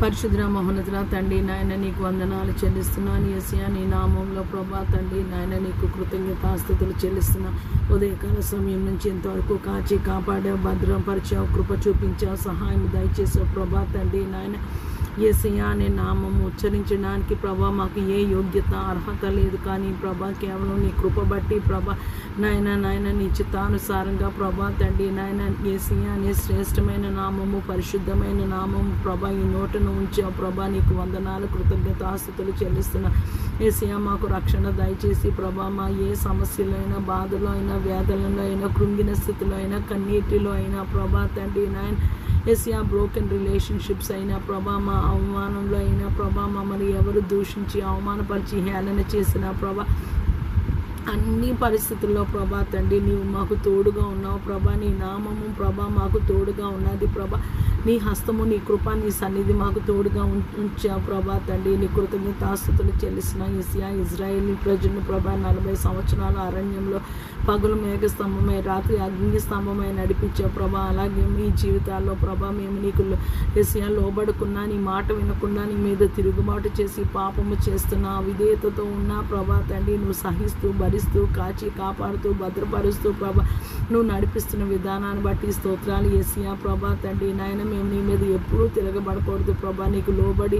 పరిశుద్ధ మహోన్నతుల తండ్రి నాయన నీకు వందనాలు చెల్లిస్తున్నాను. యేసయ్యా నీ నామంలో ప్రభా తండ్రి నాయన నీకు కృతజ్ఞతాస్తుతులు చెల్లిస్తున్నా. ఉదయకాల సమయం నుంచి ఇంతవరకు కాచి కాపాడావు, భద్రపరిచావు, కృప చూపించావు, సహాయం దయచేసావు ప్రభా తండ్రి నాయన. యేసయ్యా అనే నామము ఉచ్చరించడానికి ప్రభా మాకు ఏ యోగ్యత అర్హత లేదు, కానీ ప్రభా కేవలం నీ కృప బట్టి ప్రభా నాయన నీ చిత్తానుసారంగా ప్రభా తండ్రి నాయన యేసయ్యా అనే శ్రేష్టమైన నామము, పరిశుద్ధమైన నామము ప్రభా ఈ నోటను ఉంచావు ప్రభా. నీకు వందనాలు కృతజ్ఞతాస్తుతులు చెల్లిస్తున్నా. యేసయ్యా మాకు రక్షణ దయచేసి ప్రభా మా ఏ సమస్యలో అయినా, బాధలో అయినా, వేదనలో అయినా, కృంగిన స్థితిలో అయినా, కన్నీటిలో అయినా ప్రభా తండ్రి నాయన యేసయ్యా బ్రోకెన్ రిలేషన్షిప్స్ అయినా ప్రభా, మా అవమానంలో అయినా ప్రభా, మమ్మల్ని ఎవరు దూషించి అవమానపరిచి హేళన చేసినా ప్రభా, అన్ని పరిస్థితుల్లో ప్రభా తండ్రి నీవు మాకు తోడుగా ఉన్నావు ప్రభా. నీ నామము ప్రభా మాకు తోడుగా ఉన్నది ప్రభా. నీ హస్తము, నీ కృప, నీ సన్నిధి మాకు తోడుగా ఉంచావు ప్రభా తండ్రి. నీ కృతజ్ఞతాస్తుతులు చెల్లిస్తున్నా. యేసయ్యా ఇజ్రాయేల్ ప్రజలను ప్రభా 40 సంవత్సరాల అరణ్యంలో పగలు మేఘస్తంభమై, రాత్రి అగ్ని స్తంభమై నడిపించావు ప్రభా. అలాగే మీ జీవితాల్లో ప్రభా మేము నీకు యేసయ్యా లోబడకున్నా, నీ మాట వినకుండా నీ మీద తిరుగుబాటు చేసి పాపము చేస్తున్నా, విధేయతతో ఉన్నా ప్రభా తండ్రి నువ్వు సహిస్తూ భరిస్తూ కాచి కాపాడుతూ భద్రపరుస్తూ ప్రభా నువ్వు నడిపిస్తున్న విధానాన్ని బట్టి స్తోత్రాలు యేసయ్యా ప్రభా తండ్రి నాయన. మేము నీ మీద ఎప్పుడూ తిరగబడకూడదు ప్రభా, నీకు లోబడి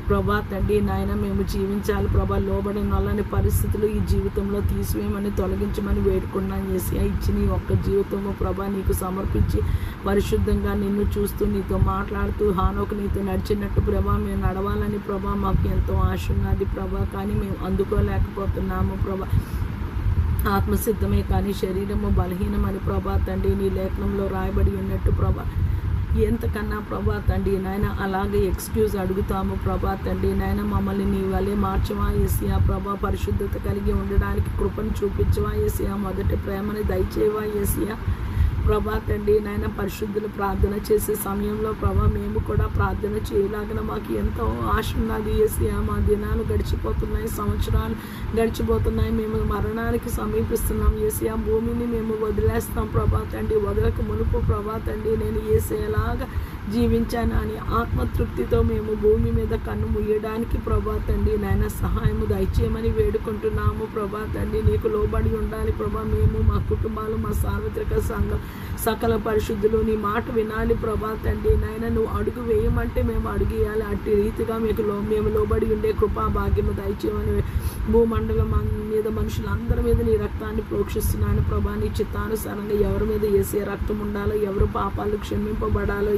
ప్రభా తండ్రి నాయన మేము జీవించాలి ప్రభా. లోబడిన వాళ్ళని పరిస్థితులు ఈ జీవితంలో తీసివేయమని, తొలగించమని వేడుకున్నాను యేసయ్యా. ఇచ్చిన ఈ ఒక్క జీవితము ప్రభా నీకు సమర్పించి పరిశుద్ధంగా నిన్ను చూస్తూ నీతో మాట్లాడుతూ హానోకు నీతో నడిచినట్టు ప్రభా మేము నడవాలని ప్రభా మాకు ఎంతో ఆశ ఉన్నది ప్రభా, కానీ మేము అందుకోలేకపోతున్నాము ప్రభా. ఆత్మసిద్ధమే కానీ శరీరము బలహీనమని ప్రభా తండ్రి నీ లేఖనంలో రాయబడి ఉన్నట్టు ప్రభా. ఎంతకన్నా ప్రభా తండ్రి నాయన అలాగే ఎక్స్క్యూజ్ అడుగుతాము ప్రభా తండ్రి నాయన. మమ్మల్ని నీ వలే మార్చవా యేసయ్యా ప్రభా. పరిశుద్ధత కలిగి ఉండడానికి కృపను చూపించవా యేసయ్యా. మొదటి ప్రేమని దయచేవా యేసయ్యా ప్రభా తండ్రి నాయన. పరిశుద్ధులు ప్రార్థన చేసే సమయంలో ప్రభా మేము కూడా ప్రార్థన చేయలాగిన మాకు ఎంతో ఆశ ఉన్నది యేసయ్యా. మా దినాలు గడిచిపోతున్నాయి, సంవత్సరాలు గడిచిపోతున్నాయి, మేము మరణానికి సమీపిస్తున్నాం యేసయ్యా. భూమిని మేము వదిలేస్తాం ప్రభా తండ్రి. వదలక మునుపు ప్రభా తండ్రి నేను యేసయ్యలాగా జీవించాను అని ఆత్మతృప్తితో మేము భూమి మీద కన్ను ముయ్యడానికి ప్రభా తండ్రి నాయన సహాయము దయచేయమని వేడుకుంటున్నాము ప్రభా తండ్రి. నీకు లోబడి ఉండాలి ప్రభా. మేము, మా కుటుంబాలు, మా సార్వత్రిక సంఘం, సకల పరిశుద్ధులు నీ మాట వినాలి ప్రభా తండ్రి నాయన. నువ్వు అడుగు వేయమంటే మేము అడుగేయాలి. అట్టి రీతిగా మేము లోబడి ఉండే కృపా భాగ్యము దయచేయమని భూమండలం మీద మనుషులందరి మీద నీ రక్తాన్ని ప్రోక్షిస్తున్నాను ప్రభా. నీ చిత్తానుసారంగా ఎవరి మీద యేసయ్య రక్తం ఉండాలో, ఎవరు పాపాలు క్షమింపబడాలో,